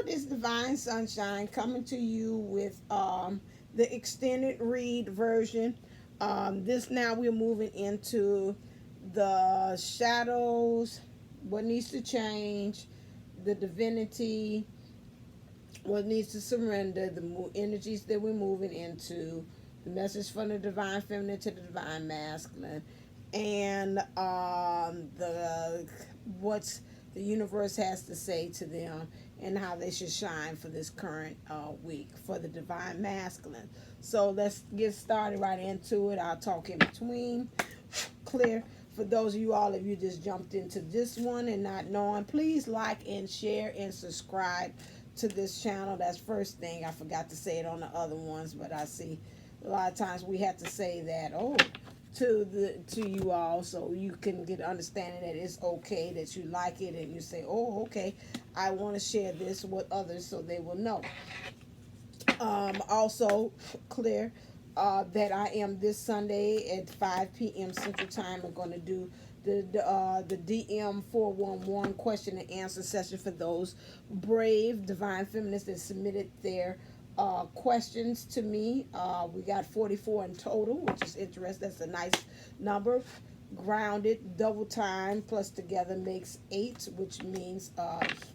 this Divine Sunshine coming to you with the extended read version. This now we're moving into the shadows, what needs to change, the divinity, what needs to surrender, the energies that we're moving into, the message from the divine feminine to the divine masculine, and the what's the universe has to say to them and how they should shine for this current week for the divine masculine. So let's get started right into it. I'll talk in between. Clear. For those of you all, if you just jumped into this one and not knowing, please like and share and subscribe to this channel. That's first thing. I forgot to say it on the other ones, but I see a lot of times we have to say that to you all, so you can get understanding that it's okay that you like it and you say, oh, okay, I want to share this with others so they will know. Also clear that I am this Sunday at 5 p.m. Central Time. I'm going to do the DM 411 question and answer session for those brave divine feminists that submitted their questions to me. We got 44 in total, which is interesting. That's a nice number. Grounded, double time plus together makes 8, which means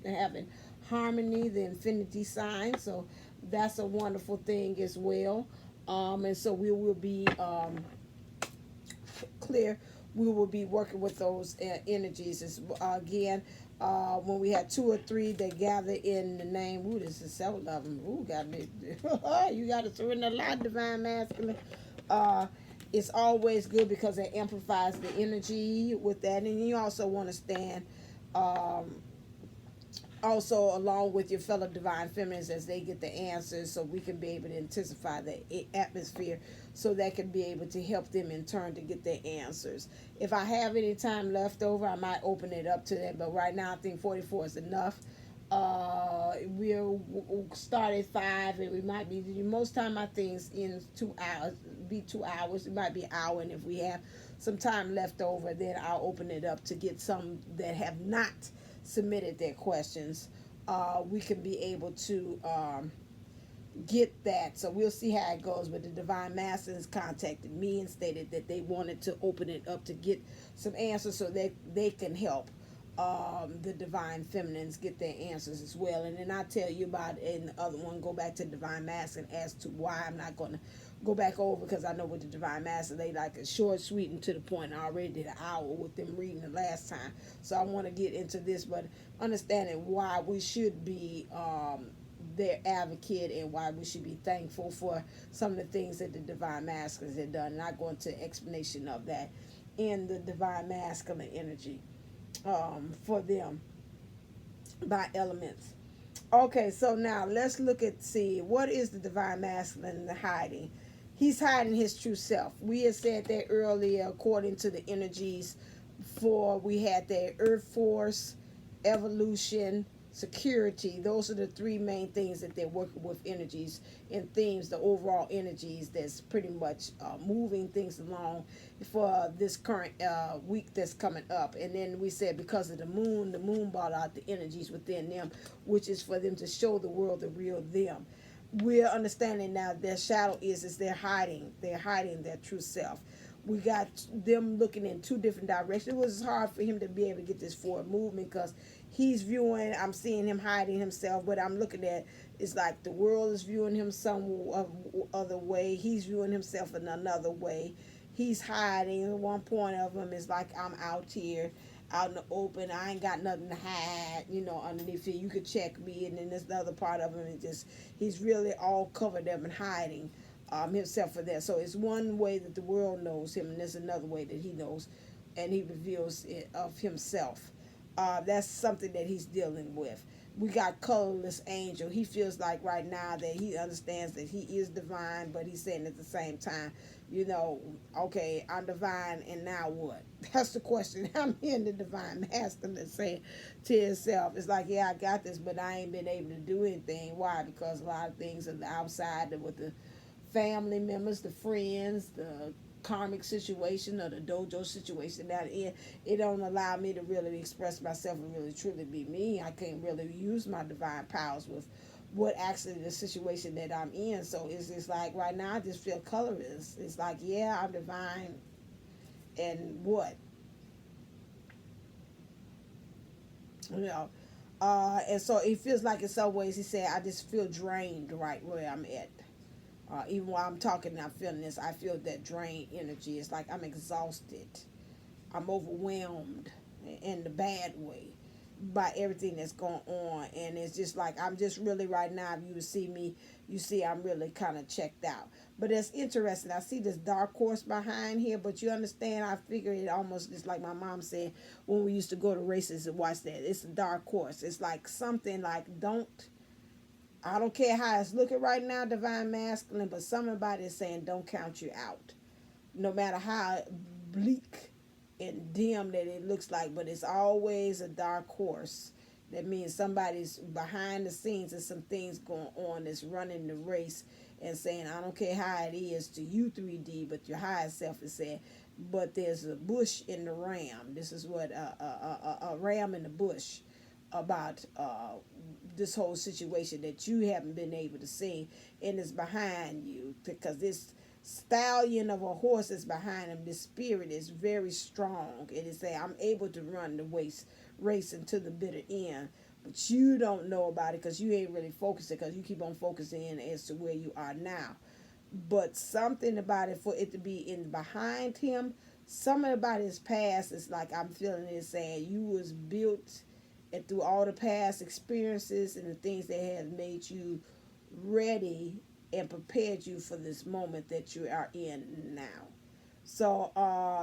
having harmony, the infinity sign. So that's a wonderful thing as well. And so we will be clear. We will be working with those energies. Again, when we had 2 or 3 that gather in the name, ooh, this is several of them. Ooh, got me. You got to surrender a lot, divine masculine. It's always good because it amplifies the energy with that, and you also want to stand also along with your fellow divine feminines as they get the answers, so we can be able to intensify the atmosphere so that can be able to help them in turn to get their answers. If I have any time left over, I might open it up to them, but right now I think 44 is enough. We'll start at 5, and we might be, most time my things in 2 hours, be 2 hours, it might be an hour, and if we have some time left over, then I'll open it up to get some that have not submitted their questions. We can be able to get that. So we'll see how it goes. But the divine masters contacted me and stated that they wanted to open it up to get some answers so that they can help the divine feminines get their answers as well. And then I'll tell you about it in the other one, go back to divine masculine as to why I'm not going to go back over, because I know with the divine master they like it short, sweet, and to the point. I already did an hour with them reading the last time, so I want to get into this, but understanding why we should be their advocate and why we should be thankful for some of the things that the divine masculines have done. And I go into explanation of that in the divine masculine energy for them by elements. Okay, so now let's look at, see, what is the divine masculine hiding? He's hiding his true self. We had said that earlier, according to the energies for, we had the earth force, evolution, security. Those are the 3 main things that they're working with, energies and themes, the overall energies that's pretty much moving things along for this current week that's coming up. And then we said because of the moon brought out the energies within them, which is for them to show the world the real them. We're understanding now their shadow is they're hiding their true self. We got them looking in 2 different directions. It was hard for him to be able to get this forward movement because he's viewing, I'm seeing him hiding himself, but I'm looking at, it's like the world is viewing him some other way. He's viewing himself in another way. He's hiding. One point of him is like, I'm out here, out in the open. I ain't got nothing to hide, underneath it. You could check me. And then there's the other part of him is just, he's really all covered up and hiding himself for that. So it's one way that the world knows him, and there's another way that he knows and he reveals it of himself. That's something that he's dealing with. We got colorless angel. He feels like right now that he understands that he is divine, but he's saying at the same time, okay, I'm divine, and now what? That's the question. I'm hearing the divine masculine saying to himself, it's like, yeah, I got this, but I ain't been able to do anything. Why? Because a lot of things are outside with the family members, the friends, the karmic situation or the dojo situation that it don't allow me to really express myself and really truly be me. I can't really use my divine powers with what actually the situation that I'm in. So it's just like right now I just feel colorless. It's like, yeah, I'm divine, and what, you know. And so it feels like in some ways he said I just feel drained right where I'm at. Even while I'm talking and I'm feeling this, I feel that drained energy. It's like I'm exhausted. I'm overwhelmed in the bad way by everything that's going on. And it's just like I'm just really right now, if you would see me, you see I'm really kind of checked out. But it's interesting. I see this dark horse behind here, but you understand, I figure it almost just like my mom said when we used to go to races and watch that. It's a dark horse. It's like something like I don't care how it's looking right now, divine masculine, but somebody is saying don't count you out. No matter how bleak and dim that it looks like, but it's always a dark horse. That means somebody's behind the scenes and some things going on that's running the race and saying, I don't care how it is to you 3D, but your higher self is saying, but there's a bush in the ram. This is what a ram in the bush about this whole situation that you haven't been able to see, and it's behind you because this stallion of a horse is behind him. This spirit is very strong. It is saying, I'm able to run the race until the bitter end. But you don't know about it because you ain't really focusing, because you keep on focusing in as to where you are now. But something about it, for it to be in behind him, something about his past is like I'm feeling it saying you was built, and through all the past experiences and the things that have made you ready and prepared you for this moment that you are in now. So,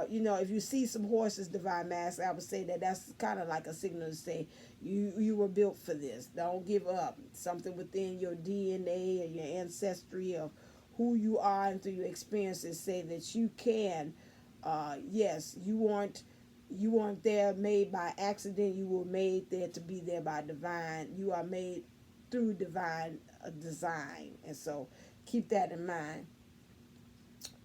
if you see some horses, divine master, I would say that that's kind of like a signal to say you were built for this. Don't give up. Something within your DNA or your ancestry of who you are and through your experiences say that you can. Yes, you weren't there made by accident. You were made there to be there by divine. You are made through divine design, and so keep that in mind.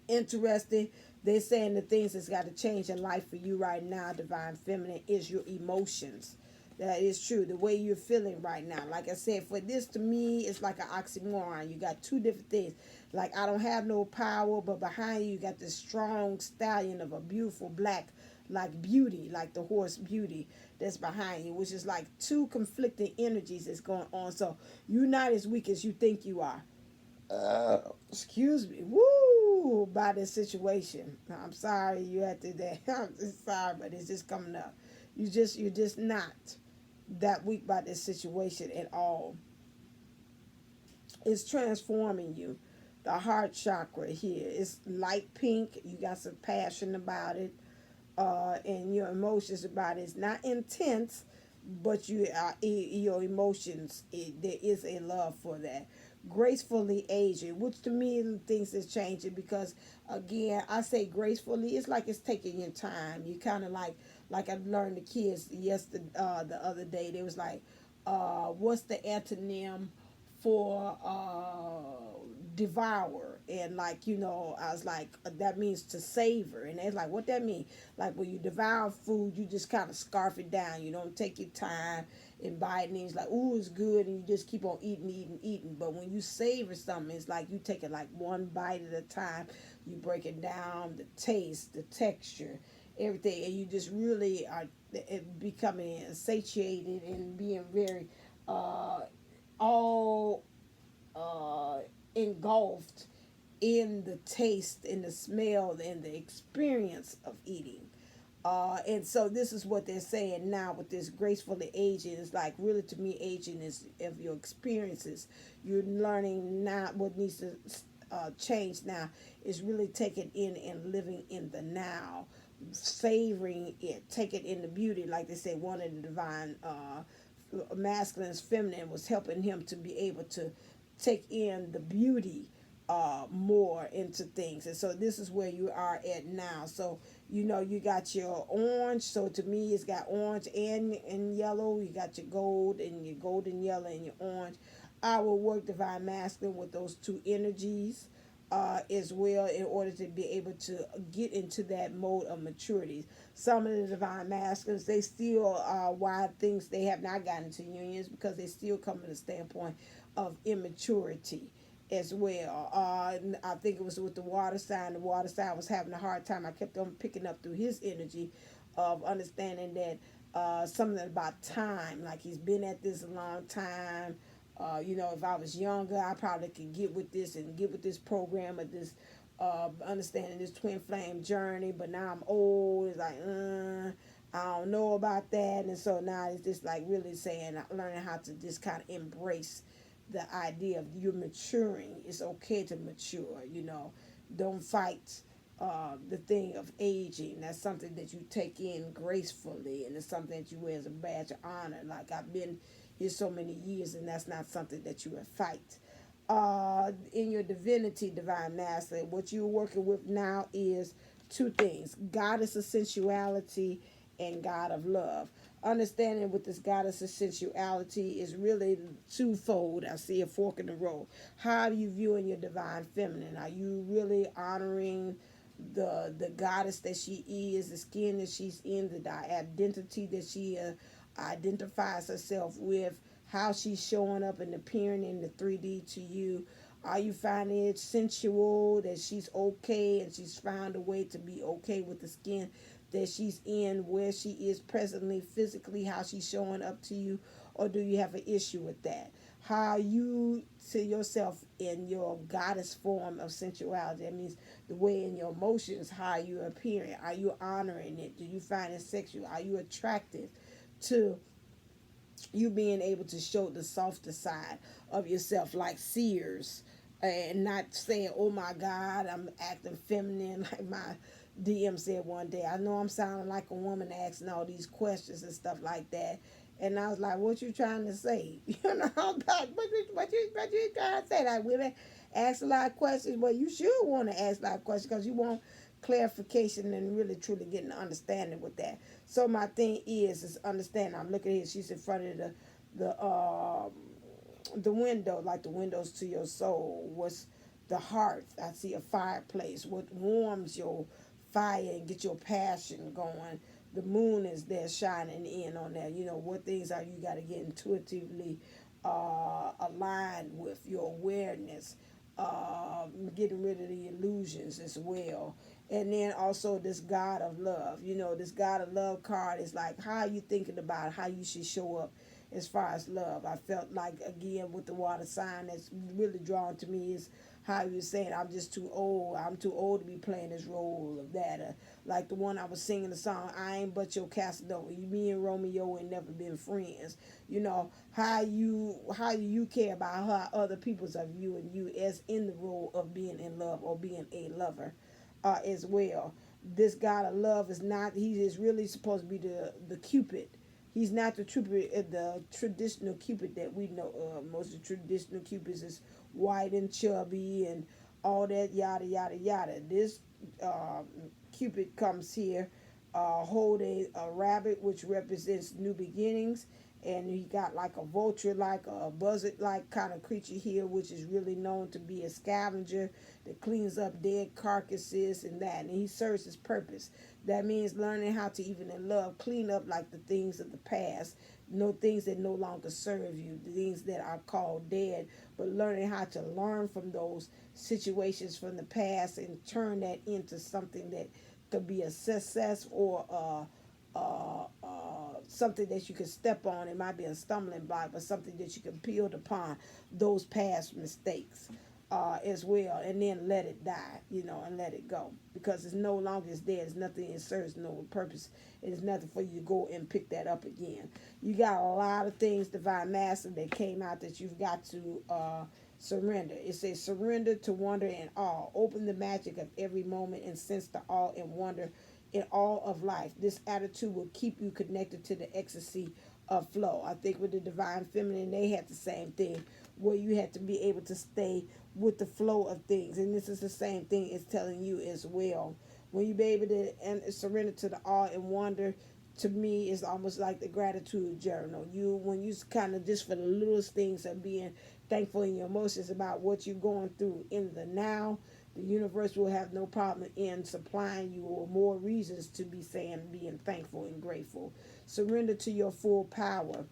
Interesting. They're saying the things that's got to change in life for you right now, divine feminine, is your emotions. That is true. The way you're feeling right now. Like I said, for this to me, it's like an oxymoron. You got two different things. Like I don't have no power, but behind you got this strong stallion of a beautiful black, like beauty, like the horse beauty that's behind you, which is like two conflicting energies that's going on. So you're not as weak as you think you are. Excuse me. Woo! By this situation. I'm sorry you had to that. I'm just sorry, but it's just coming up. You're just not that weak by this situation at all. It's transforming you. The heart chakra here is light pink. You got some passion about it, and your emotions about it. It's not intense, but your emotions. There is a love for that. Gracefully aging, which to me things is changing because again, I say gracefully. It's like it's taking your time. You kind of like I learned the kids yesterday, the other day. They was like, what's the antonym for devour? And I was like, that means to savor. And they're like, what that mean? Like when you devour food, you just kind of scarf it down. You don't take your time and bite it, and it's like, ooh, it's good, and you just keep on eating. But when you savor something, it's like you take it like one bite at a time. You break it down, the taste, the texture, everything, and you just really are becoming satiated and being very all engulfed in the taste and the smell and the experience of eating. And so this is what they're saying now with this gracefully aging. It's like really to me aging is of your experiences. You're learning now what needs to change now is really taking in and living in the now, savoring it, taking in the beauty. Like they say, one of the divine masculines, feminine was helping him to be able to take in the beauty more into things. And so this is where you are at now. So you got your orange. So to me it's got orange and yellow. You got your gold and your golden yellow and your orange. I will work divine masculine with those two energies. as well, in order to be able to get into that mode of maturity. Some of the divine masculines, they still why things they have not gotten into unions, because they still come from the standpoint of immaturity as well. I think it was with the water sign. The water sign was having a hard time. I kept on picking up through his energy of understanding that something about time, like he's been at this a long time. If I was younger, I probably could get with this and get with this program or this understanding this twin flame journey. But now I'm old. It's like, I don't know about that. And so now it's just like really saying, learning how to just kind of embrace the idea of you're maturing. It's okay to mature. Don't fight the thing of aging. That's something that you take in gracefully, and it's something that you wear as a badge of honor. Like, I've been here so many years, and that's not something that you would fight. In your divinity, divine master, what you're working with now is two things: goddess of sensuality and God of love. Understanding with this goddess of sensuality is really twofold. I see a fork in the road. How are you viewing your divine feminine? Are you really honoring the goddess that she is, the skin that she's in, the identity that she identifies herself with, how she's showing up and appearing in the 3D to you? Are you finding it sensual, that she's okay and she's found a way to be okay with the skin that she's in, where she is presently, physically, how she's showing up to you? Or do you have an issue with that? How you see yourself in your goddess form of sensuality. That means the way in your emotions, how you're appearing. Are you honoring it? Do you find it sexual? Are you attracted to you being able to show the softer side of yourself, like Sears, and not saying, oh my God, I'm acting feminine, like my DM said one day. I know I'm sounding like a woman asking all these questions and stuff like that. And I was like, what you trying to say? What you trying to say? Like, women ask a lot of questions, but you should want to ask a lot of questions, because you want clarification and really truly getting an understanding with that. So my thing is understanding. I'm looking here. She's in front of the window, like the windows to your soul. What's the hearth? I see a fireplace. What warms your fire and get your passion going? The moon is there shining in on that. What things are you got to get intuitively aligned with your awareness, getting rid of the illusions as well. And then also this God of love. This God of love card is like, how are you thinking about how you should show up as far as love? I felt like, again, with the water sign, that's really drawn to me is how you were saying, I'm just too old. I'm too old to be playing this role of that. Like the one I was singing the song, I ain't but your Casanova. Me and Romeo ain't never been friends. How you care about how other people's are viewing you as in the role of being in love or being a lover as well. This God of love is not, he is really supposed to be the Cupid. He's not the traditional Cupid that we know of. Most of the traditional Cupids is white and chubby and all that, yada, yada, yada. This Cupid comes here holding a rabbit, which represents new beginnings. And he got like a vulture, like a buzzard like kind of creature here, which is really known to be a scavenger that cleans up dead carcasses and that. And he serves his purpose. That means learning how to, even in love, clean up like the things of the past. Things that no longer serve you, the things that are called dead, but learning how to learn from those situations from the past and turn that into something that could be a success or something that you can step on. It might be a stumbling block, but something that you can build upon those past mistakes as well, and then let it die, and let it go, because it's no longer it's there. It's nothing. It serves no purpose. It is nothing for you to go and pick that up again. You got a lot of things, divine master, that came out that you've got to surrender. It says surrender to wonder and awe. Open the magic of every moment and sense the awe and wonder in all of life. This attitude will keep you connected to the ecstasy of flow. I think with the divine feminine, they had the same thing, where you had to be able to stay with the flow of things. And this is the same thing it's telling you as well. When you be able to surrender to the awe and wonder, to me, it's almost like the gratitude journal. When you kind of just for the littlest things of being thankful in your emotions about what you're going through in the now, The universe will have no problem in supplying you or more reasons to be saying, being thankful and grateful. Surrender to your full power.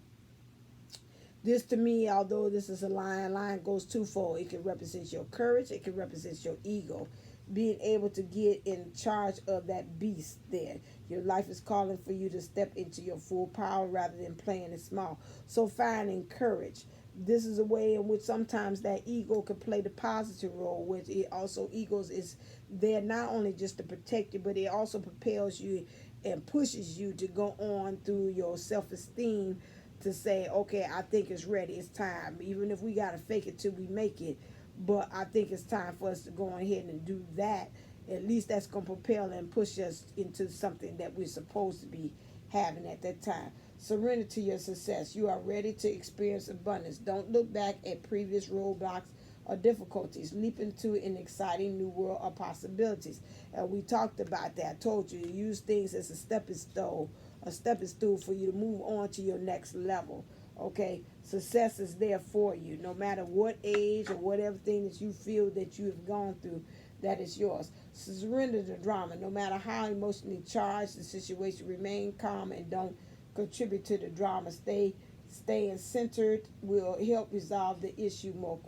This to me, although this is a line goes twofold. It can represent your courage. It can represent your ego. Being able to get in charge of that beast there. Your life is calling for you to step into your full power rather than playing it small. So finding courage. This is a way in which sometimes that ego can play the positive role, which it also, egos is there not only just to protect you, but it also propels you and pushes you to go on through your self-esteem to say, okay, I think it's ready, it's time. Even if we got to fake it till we make it, but I think it's time for us to go ahead and do that. At least that's going to propel and push us into something that we're supposed to be having at that time. Surrender to your success. You are ready to experience abundance. Don't look back at previous roadblocks or difficulties. Leap into an exciting new world of possibilities. And we talked about that. I told you, use things as a stepping stone for you to move on to your next level. Okay, success is there for you, no matter what age or whatever thing that you feel that you have gone through, that is yours. Surrender to drama. No matter how emotionally charged the situation, remain calm and don't contribute to the drama. Staying centered will help resolve the issue more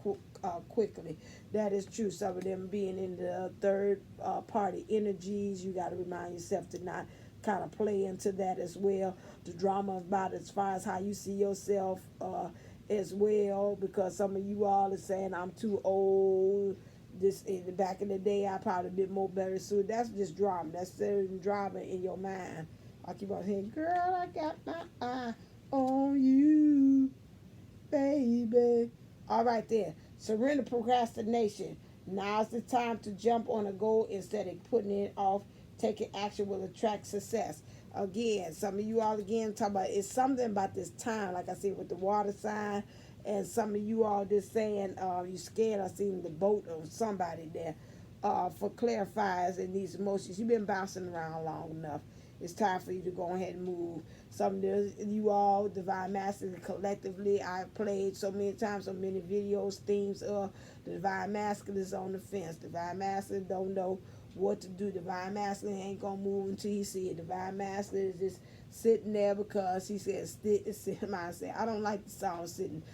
quickly. That is true. Some of them being in the third party energies, you got to remind yourself to not kind of play into that as well. The drama about as far as how you see yourself as well, because some of you all are saying I'm too old. This in the back in the day I probably been more better suited. That's just drama. That's certain drama in your mind. I keep on saying, girl, I got my eye on you, baby. All right there. Surrender procrastination. Now's the time to jump on a goal instead of putting it off. Taking action will attract success. Again, some of you all again talk about it's something about this time, like I said with the water sign, and some of you all just saying you scared. I seen the boat or somebody there for clarifiers in these emotions. You've been bouncing around long enough. It's time for you to go ahead and move. Some of you all, Divine Masters, collectively, I've played so many times, so many videos, themes of the Divine Masculine is on the fence. Divine Masculine don't know what to do. Divine Masculine ain't gonna move until he see it. Divine Masculine is just sitting there because he says, I don't like the song sitting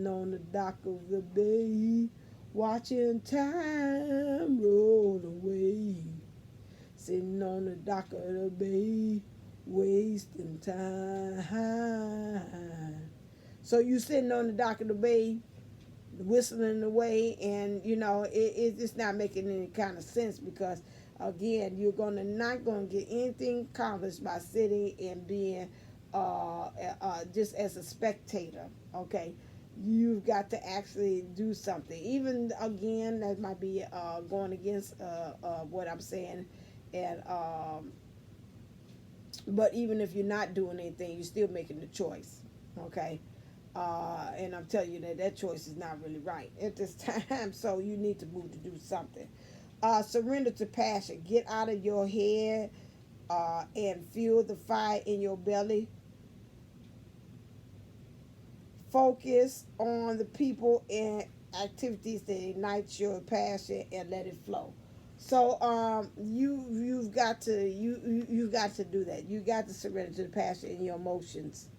on the dock of the bay, watching time roll away. Sitting on the dock of the bay, wasting time. So you sitting on the dock of the bay, whistling away, and you know it's just not making any kind of sense, because again you're not gonna get anything accomplished by sitting and being just as a spectator. Okay, you've got to actually do something. Even again, that might be going against what I'm saying, and but even if you're not doing anything, you're still making the choice. Okay. And I'm telling you that choice is not really right at this time. So you need to move to do something. Surrender to passion. Get out of your head and feel the fire in your belly. Focus on the people and activities that ignite your passion and let it flow. So you've got to do that. You got to surrender to the passion in your emotions.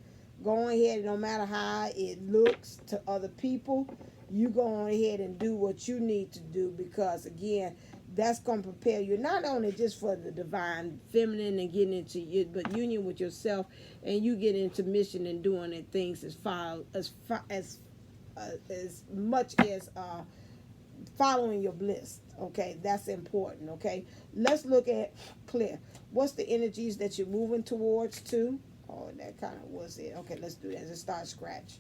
Go ahead, no matter how it looks to other people, you go on ahead and do what you need to do, because again, that's going to prepare you not only just for the divine feminine and getting into you, but union with yourself, and you get into mission and doing the things as much as following your bliss. Okay, that's important. Okay, let's look at clear. What's the energies that you're moving towards too? Oh, that kind of was it. Okay, let's do that. Let's start scratch.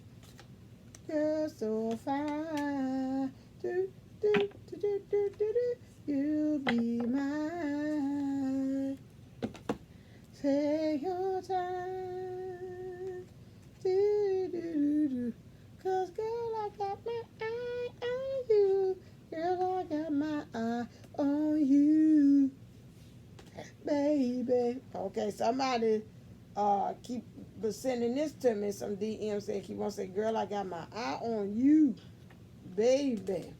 You're so fine. Do, do, do, do, do, do, do. You'll be mine. Take your time. Do, do, do, do. 'Cause girl, I got my eye on you. Girl, I got my eye on you. Baby. Okay, somebody keep sending this to me, some DMs saying, keep on saying, girl, I got my eye on you, baby.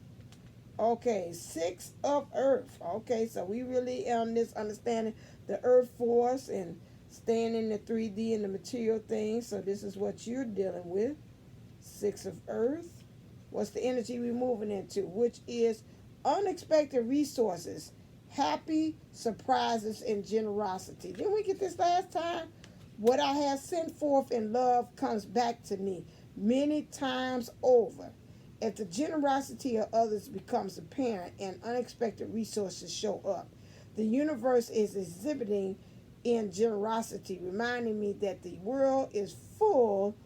Okay, six of earth. Okay, so we really on this understanding the earth force and staying in the 3D and the material things. So this is what you're dealing with. Six of earth. What's the energy we're moving into? Which is unexpected resources, happy surprises, and generosity. Didn't we get this last time? What I have sent forth in love comes back to me many times over. If the generosity of others becomes apparent and unexpected resources show up, the universe is exhibiting in generosity, reminding me that the world is full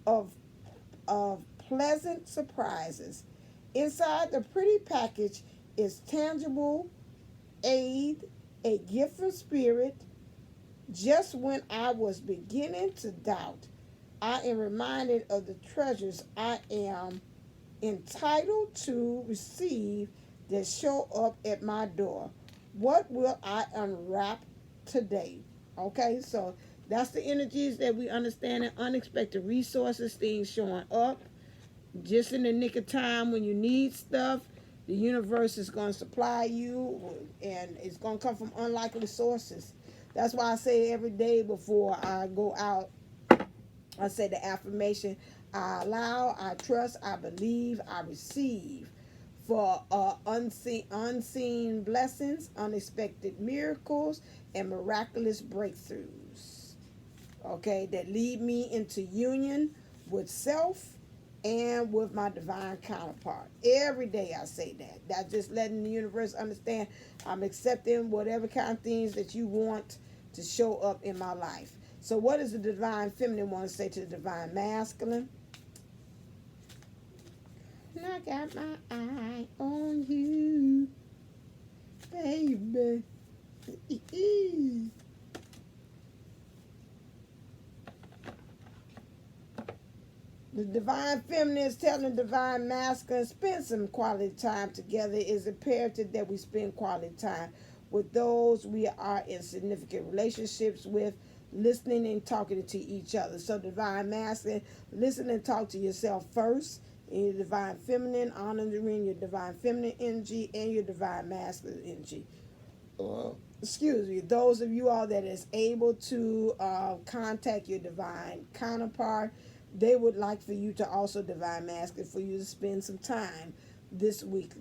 of, of pleasant surprises. Inside the pretty package is tangible aid, a gift from spirit. Just when I was beginning to doubt, I am reminded of the treasures I am entitled to receive that show up at my door. What will I unwrap today? Okay, so that's the energies that we understand, unexpected resources, things showing up just in the nick of time when you need stuff. The universe is going to supply you, and it's going to come from unlikely sources. That's why I say every day before I go out, I say the affirmation: I allow, I trust, I believe, I receive for unseen blessings, unexpected miracles, and miraculous breakthroughs. Okay, that lead me into union with self and with my divine counterpart. Every day I say that. That's just letting the universe understand I'm accepting whatever kind of things that you want to show up in my life. So what does the divine feminine want to say to the divine masculine? I got my eye on you, baby. The divine feminine is telling the divine masculine, spend some quality time together. It is imperative that we spend quality time with those we are in significant relationships with, listening and talking to each other. So divine masculine, listen and talk to yourself first. In your divine feminine, honoring your divine feminine energy and your divine masculine energy. Excuse me. Those of you all that is able to contact your divine counterpart, they would like for you to also divine masculine, for you to spend some time this week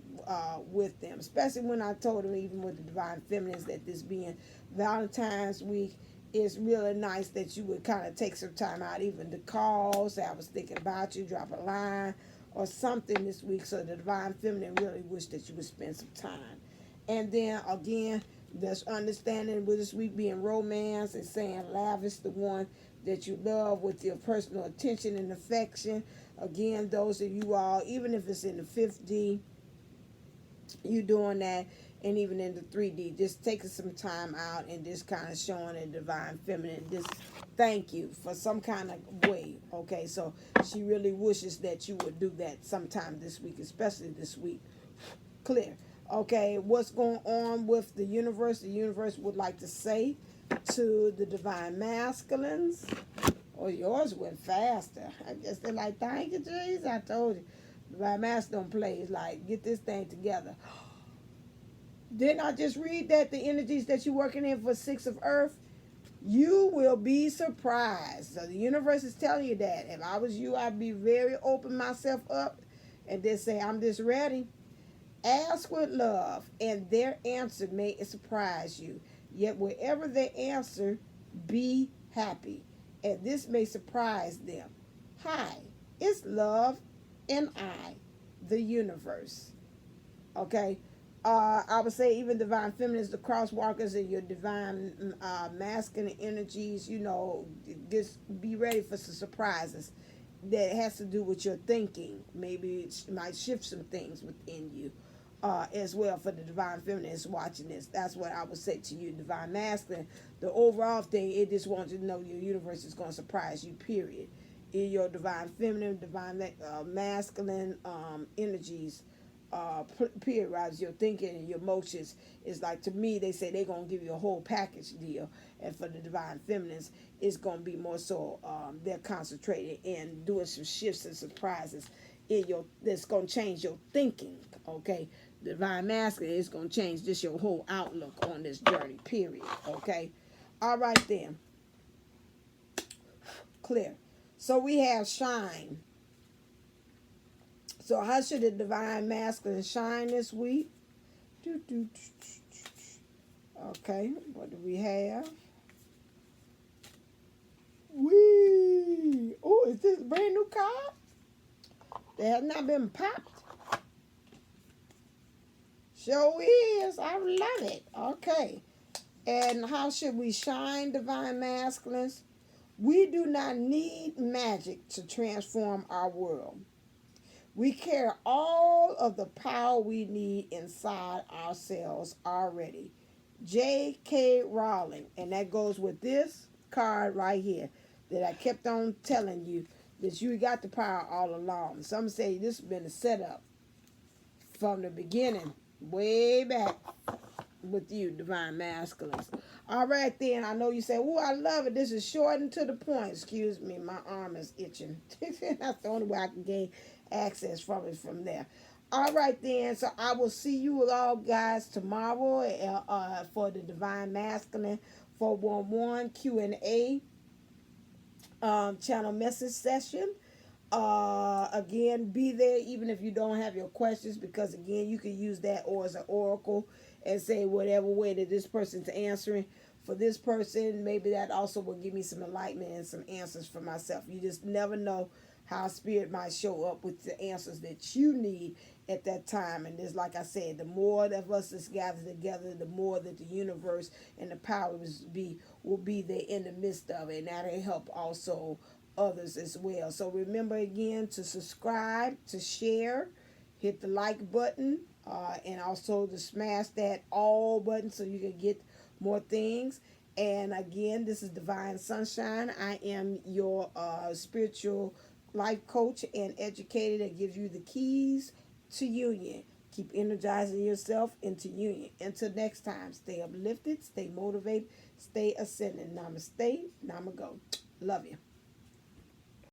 with them. Especially when I told them, even with the divine feminines, that this being Valentine's week, it's really nice that you would kind of take some time out, even to call, say I was thinking about you, drop a line or something this week. So the divine feminine really wish that you would spend some time. And then again, that's understanding with this week being romance and saying lavish the one that you love with your personal attention and affection. Again, those of you all, even if it's in the 5D, you doing that, and even in the 3D, just taking some time out and just kind of showing a divine feminine this thank you for some kind of way. Okay, so she really wishes that you would do that sometime this week, especially this week. Clear. Okay, what's going on with the universe? The universe would like to say to the divine masculines. Oh, yours went faster. I guess they're like, thank you, Jesus. I told you. Divine masculine don't play. It's like, get this thing together. Didn't I just read that the energies that you're working in for six of earth? You will be surprised. So the universe is telling you that. If I was you, I'd be very open myself up and just say, I'm just ready. Ask with love, and their answer may surprise you. Yet wherever they answer, be happy. And this may surprise them. Hi, it's love and I, the universe. Okay? I would say even divine feminines, the crosswalkers, and your divine masculine energies, just be ready for some surprises that has to do with your thinking. Maybe it might shift some things within you. As well for the divine feminines watching this. That's what I would say to you, divine masculine. The overall thing, it just wants you to know your universe is going to surprise you, period. In your divine feminine, divine masculine energies, period, right? Your thinking and your emotions is like, to me, they say they're going to give you a whole package deal. And for the divine feminines, it's going to be more so they're concentrated in doing some shifts and surprises in your, that's going to change your thinking, okay? Divine masculine is going to change just your whole outlook on this journey, period. Okay? All right then. Clear. So we have shine. So how should the divine masculine shine this week? Okay, what do we have? Wee! Oh, is this a brand new card? They have not been popped. Sure is. I love it. Okay. And how should we shine, divine masculines? We do not need magic to transform our world. We carry all of the power we need inside ourselves already. J.K. Rowling. And that goes with this card right here that I kept on telling you that you got the power all along. Some say this has been a setup from the beginning, way back with you, divine masculines. All right, then. I know you say, oh, I love it. This is short and to the point. Excuse me, my arm is itching. That's the only way I can gain access from it from there. All right, then. So I will see you all guys tomorrow for the divine masculine 411 Q&A channel message session. Again, be there even if you don't have your questions, because again, you can use that or as an oracle and say whatever way that this person's answering for this person. Maybe that also will give me some enlightenment and some answers for myself. You just never know how spirit might show up with the answers that you need at that time. And just like I said, the more of us that's gathered together, the more that the universe and the powers will be there in the midst of it, and that'll help also others as well. So remember again to subscribe, to share, hit the like button, and also to smash that all button so you can get more things. And again, this is Divine Sunshine. I am your spiritual life coach and educator that gives you the keys to union. Keep energizing yourself into union. Until next time, stay uplifted, stay motivated, stay ascending. Namaste, namago. Love you.